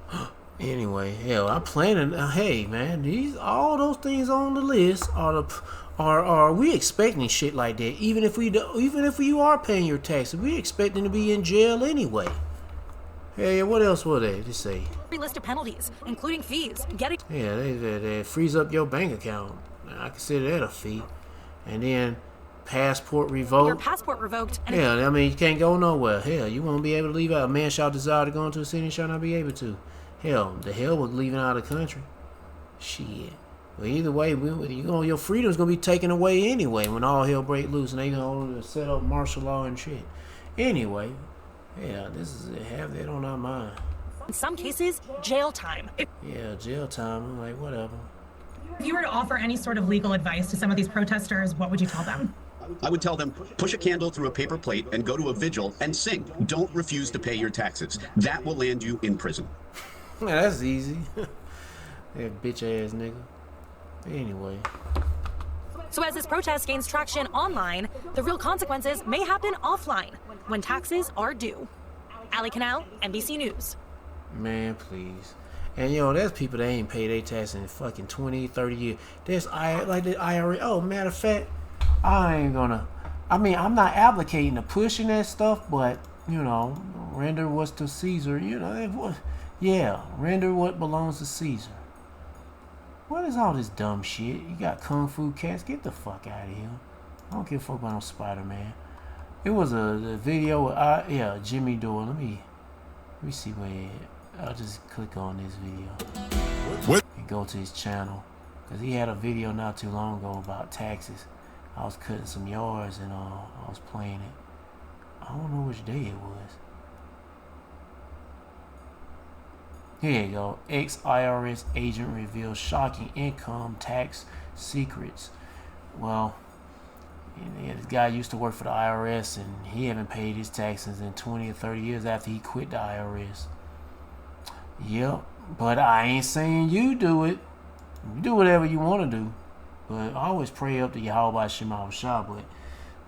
Anyway, hell, I'm planning. Hey, man, all those things on the list are we expecting shit like that? Even if you are paying your taxes, we expecting to be in jail anyway. Hey, what else will they say? List of penalties, including fees, getting. Yeah, they freeze up your bank account. I consider that a fee, and then passport revoked. Your passport revoked. And yeah, I mean you can't go nowhere. Hell, you won't be able to leave out. A man shall desire to go into a city and shall not be able to. Hell, the hell with leaving out of the country. Shit. Well, either way, your freedom's gonna be taken away anyway when all hell break loose and they gonna set up martial law and shit. Anyway, yeah, have that on our mind. In some cases, jail time. Yeah, jail time. I'm like, whatever. If you were to offer any sort of legal advice to some of these protesters, what would you tell them? I would tell them, push a candle through a paper plate and go to a vigil and sing. Don't refuse to pay your taxes. That will land you in prison. Yeah, that's easy. That bitch ass nigga. Anyway. So as this protest gains traction online, the real consequences may happen offline when taxes are due. Ali Canal, NBC News. Man, please. And there's people that ain't paid their taxes in fucking 20, 30 years. There's like the IRS. Oh, matter of fact, I'm not advocating to pushing that stuff, but render what's to Caesar. Render what belongs to Caesar. What is all this dumb shit? You got Kung Fu cats? Get the fuck out of here. I don't give a fuck about no Spider-Man. It was a video with Jimmy Dore. Let me see where it is. I'll just click on this video and go to his channel, because he had a video not too long ago about taxes. I was cutting some yards and I was playing it. I don't know which day it was. Here you go. Ex-IRS agent reveals shocking income tax secrets. Well, this guy used to work for the IRS and he haven't paid his taxes in 20 or 30 years after he quit the IRS. Yep, but I ain't saying you do it. You do whatever you want to do. But I always pray up to Yahweh Shema Shah, but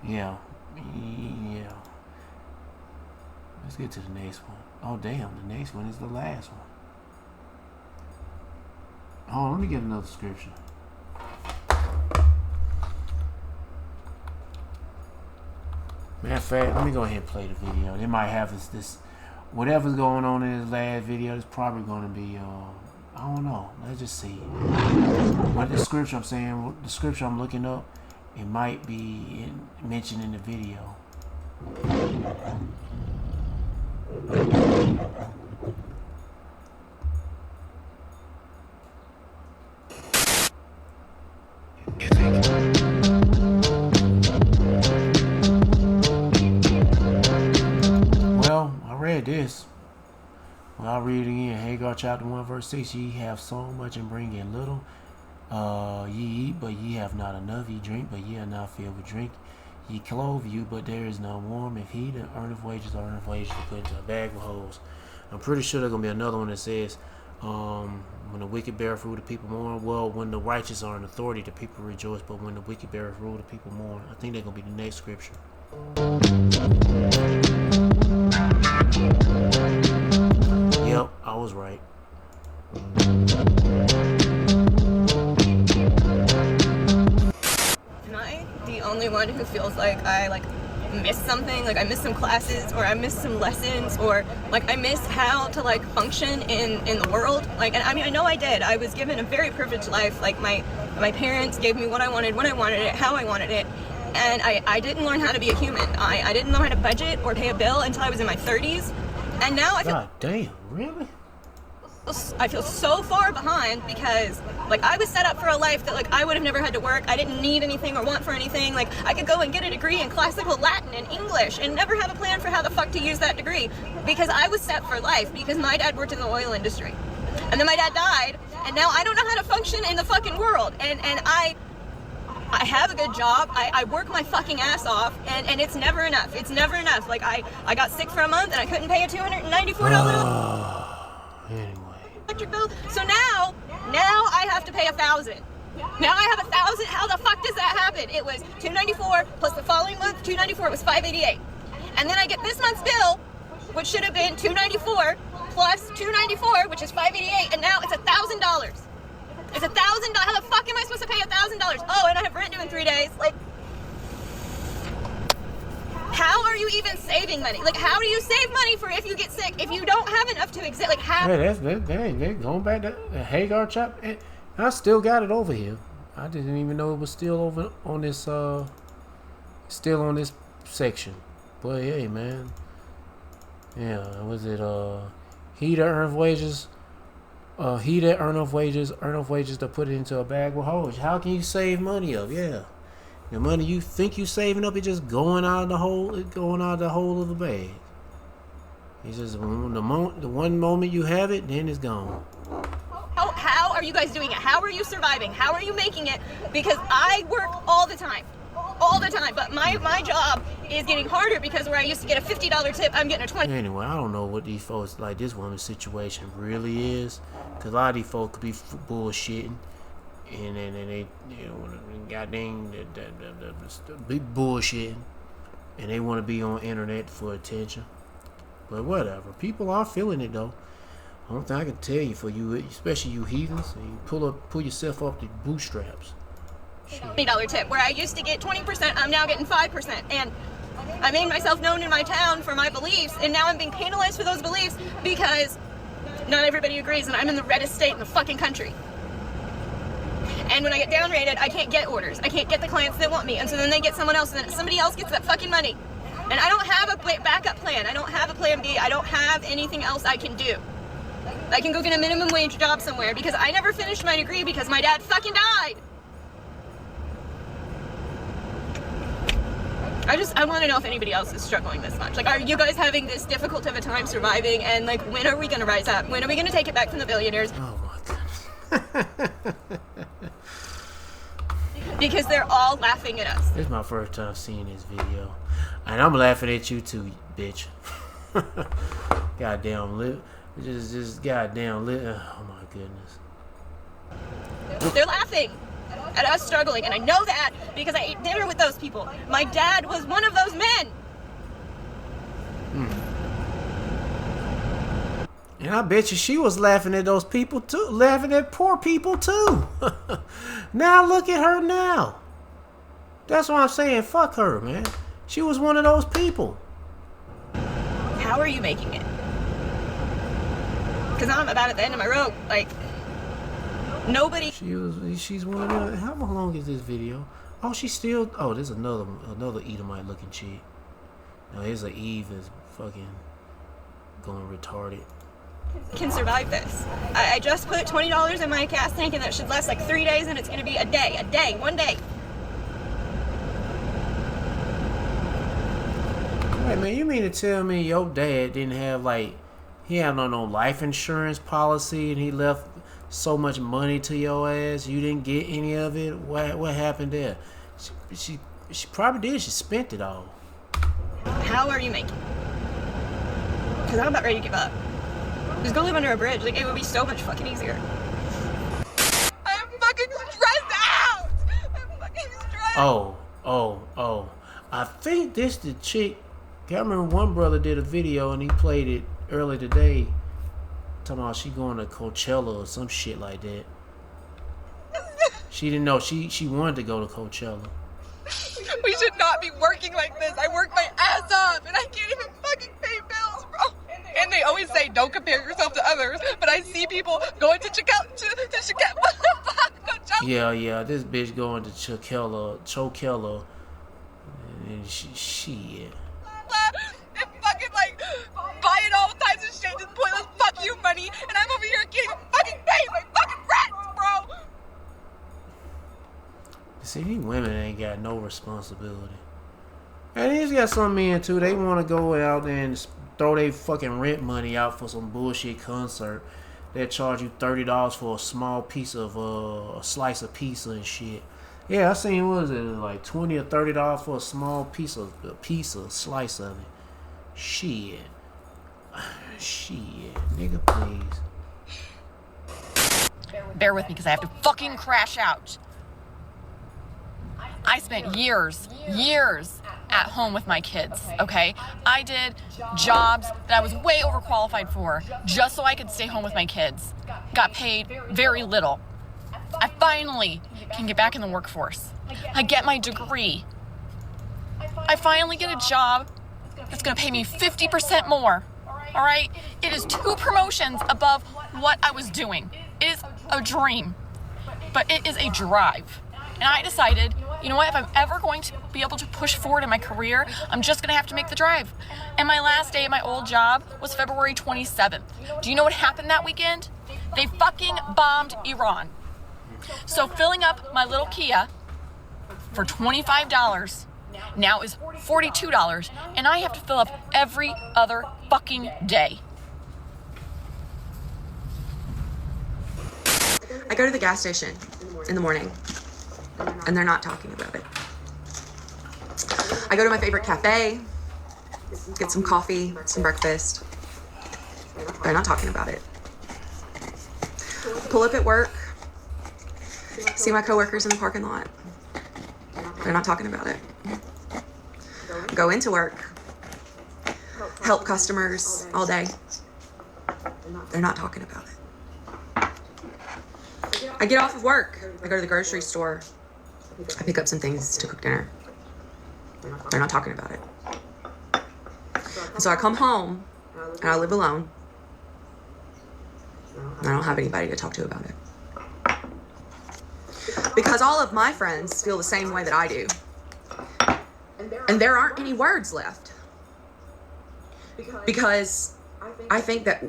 yeah. Let's get to the next one. Oh damn, the next one is the last one. Hold on, let me get another scripture. Matter of fact, let me go ahead and play the video. They might have this whatever's going on in this last video, it's probably going to be, I don't know. Let's just see. What the scripture the scripture I'm looking up, it might be mentioned in the video. Well, I read this. Well, I'll read it again. Hagar chapter 1 verse 6. Ye have so much and bring in little. Ye eat, but ye have not enough. Ye drink, but ye are not filled with drink. Ye clothe you, but there is no warm. If he that earneth wages to put into a bag with holes. I'm pretty sure there's going to be another one that says, when the wicked bear rule, the people mourn. Well, when the righteous are in authority, the people rejoice. But when the wicked bear rule, the people mourn. I think that's going to be the next scripture. Yep, I was right. Am I the only one who feels like I missed something? Like I missed some classes, or I missed some lessons, or I missed how to function in the world? And I mean, I know I did. I was given a very privileged life. My parents gave me what I wanted, when I wanted it, how I wanted it. And I didn't learn how to be a human. I didn't know how to budget or pay a bill until I was in my 30s. And now I feel... God damn, really? I feel so far behind because, I was set up for a life that, I would have never had to work. I didn't need anything or want for anything. I could go and get a degree in classical Latin and English and never have a plan for how the fuck to use that degree because I was set for life because my dad worked in the oil industry. And then my dad died, and now I don't know how to function in the fucking world. And I have a good job. I work my fucking ass off, and it's never enough. It's never enough. I got sick for a month, and I couldn't pay a $294 electric bill. So now I have to pay $1,000. Now I have $1,000. How the fuck does that happen? It was $294 plus the following month $294 was $588, and then I get this month's bill, which should have been $294 plus $294, which is $588, and now it's $1,000. It's $1,000. How the fuck am I supposed to pay $1,000? Oh, and I have rent due in 3 days. How are you even saving money? How do you save money for if you get sick? If you don't have enough to exist, how? Yeah, that's going back to Hagar chapter. I still got it over here. I didn't even know it was still over on this. Still on this section. But hey, man. Yeah, was it he that earneth wages? He that earneth wages to put it into a bag with holes. How can you save money up? Yeah, the money you think you saving up, it's just going out of the hole. It's going out of the hole of the bag. It's just the one moment you have it, then it's gone. How are you guys doing it? How are you surviving? How are you making it? Because I work all the time. all the time. But my job is getting harder because where I used to get a $50 tip, I'm getting a $20. Anyway, I don't know what these folks, like this woman's situation really is. Because a lot of these folks could be bullshitting. And then they, you know, goddamn, be bullshitting. And they want to be on internet for attention. But whatever. People are feeling it though. I don't think I can tell you for you, especially you heathens. You pull yourself up the bootstraps. $20 tip where I used to get 20%, I'm now getting 5%. And I made myself known in my town for my beliefs, and now I'm being penalized for those beliefs because not everybody agrees, and I'm in the reddest state in the fucking country. And when I get downrated, I can't get orders. I can't get the clients that want me, and so then they get someone else, and then somebody else gets that fucking money. And I don't have a backup plan. I don't have a plan B. I don't have anything else I can do. I can go get a minimum wage job somewhere because I never finished my degree because my dad fucking died. I want to know if anybody else is struggling this much. Like, are you guys having this difficult of a time surviving? And like, when are we going to rise up? When are we going to take it back from the billionaires? Oh my goodness. Because they're all laughing at us. This is my first time seeing this video. And I'm laughing at you too, bitch. Goddamn lip. Just goddamn lip. Oh my goodness. They're laughing at us struggling, and I know that because I ate dinner with those people. My dad was one of those men. And I bet you she was laughing at those people too, laughing at poor people too. Now look at her now. That's what I'm saying. Fuck her, man. She was one of those people. How are you making it? Because I'm about at the end of my rope. Like, nobody. She's one of them. How long is this video? Oh, she's still. Oh, there's another Edomite looking chick. Now here's a Eve is fucking going retarded. Can survive this. I just put $20 in my gas tank, and that should last like 3 days, and it's going to be one day. Wait, man, you mean to tell me your dad didn't have he had no life insurance policy and he left so much money to your ass? You didn't get any of it? What happened there? She probably did. She spent it all. How are you making it? Because I'm about ready to give up. Just go live under a bridge. Like, it would be so much fucking easier. I'm fucking stressed out! I'm fucking stressed! Oh. I think this the chick. I remember one brother did a video and he played it earlier today. Talking about she going to Coachella or some shit like that. She didn't know. She wanted to go to Coachella. We should not be working like this. I work my ass off and I can't even fucking pay bills, bro. And they always say don't compare yourself to others, but I see people going to check out to what the fuck? Yeah, this bitch going to Coachella, and shit. And fucking like buying all types of shit, just pointless fuck you money, and I'm over here getting fucking paid my fucking rent, bro. See, these women ain't got no responsibility. And these got some men too. They want to go out there and throw their fucking rent money out for some bullshit concert. They charge you $30 for a small piece of a slice of pizza and shit. Yeah, I seen, what was it, like $20 or $30 for a small piece of slice of it. Shit, nigga, please. Bear with me because I have to fucking crash out. I spent years at home with my kids, okay? I did jobs that I was way overqualified for just so I could stay home with my kids. Got paid very little. I finally can get back in the workforce. I get my degree. I finally get a job that's gonna pay me 50% more, all right? It is 2 promotions above what I was doing. It is a dream, but it is a drive. And I decided, you know what, if I'm ever going to be able to push forward in my career, I'm just gonna have to make the drive. And my last day at my old job was February 27th. Do you know what happened that weekend? They fucking bombed Iran. So filling up my little Kia for $25 now is $42, and I have to fill up every other fucking day. I go to the gas station in the morning, and they're not talking about it. I go to my favorite cafe, get some coffee, some breakfast. They're not talking about it. Pull up at work, see my coworkers in the parking lot. They're not talking about it. Go into work, help customers all day. They're not talking about it. I get off of work, I go to the grocery store, I pick up some things to cook dinner. They're not talking about it. And so I come home and I live alone. I don't have anybody to talk to about it. Because all of my friends feel the same way that I do. And there aren't any words left. Because I think that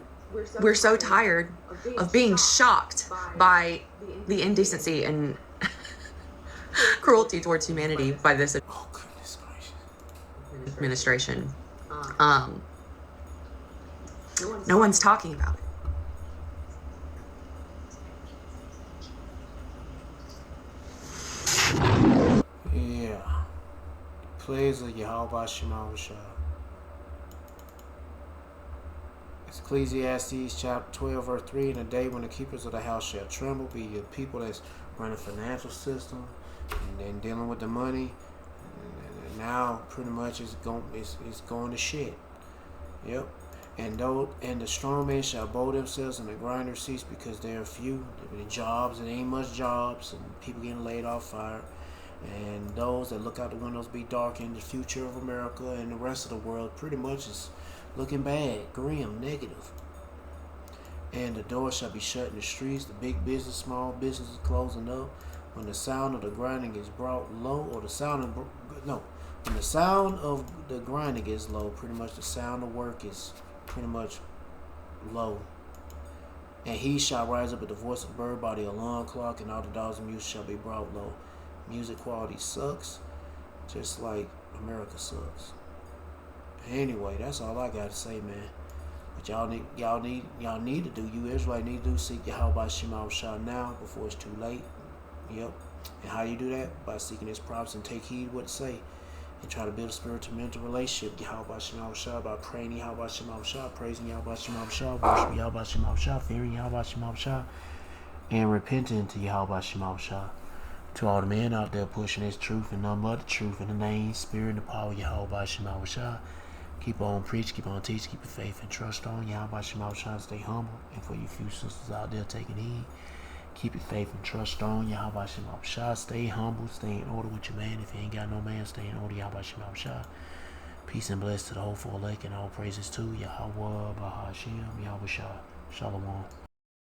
we're so tired of being shocked by the indecency and cruelty towards humanity by this administration. No one's talking about it. Yeah. Praise of Yahweh Shema Shah. It's Ecclesiastes chapter 12 verse 3. In the day when the keepers of the house shall tremble, be your people that's running the financial system and then dealing with the money. And now pretty much it's going to shit. Yep. And the strong men shall bow themselves in the grinders' seats because there are few. The jobs, there ain't much jobs, and people getting laid off, fired. And those that look out the windows be darkened. The future of America and the rest of the world pretty much is looking bad, grim, negative. And the doors shall be shut in the streets. The big business, small businesses closing up. When the sound of the grinding is brought low, or the sound of when the sound of the grinding is low, pretty much the sound of work is pretty much low. And he shall rise up at the voice of the bird by the alarm clock, and all the dogs of music shall be brought low. Music quality sucks, just like America sucks. Anyway, that's all I got to say, man. But y'all need to do. You Israelites need to do. Seek Yahweh Shema Shah now before it's too late. Yep. And how you do that? By seeking His prophets and take heed what it say. And try to build a spiritual mental relationship. Yahweh Shema Shah by praying Yahweh Shema Shah, praising Yahweh Shema Shah, worshiping Yahweh Shema Shah, fearing Yahweh Shema Shah, and repenting to Yahweh Shema Shah. To all the men out there pushing His truth and none but the truth in the name, spirit, and the power of Yahweh Shema Shah. Keep on preach, keep on teach, keep your faith and trust on Yahweh Shema Shah. Stay humble. And for you few sisters out there taking heed, keep your faith and trust on Yahweh Shema Shah. Stay humble, stay in order with your man. If you ain't got no man, stay in order, Yahweh Shema Shah. Peace and bless to the whole full lake and all praises to Yahweh Bahashim, Yahweh Shah. Shalom.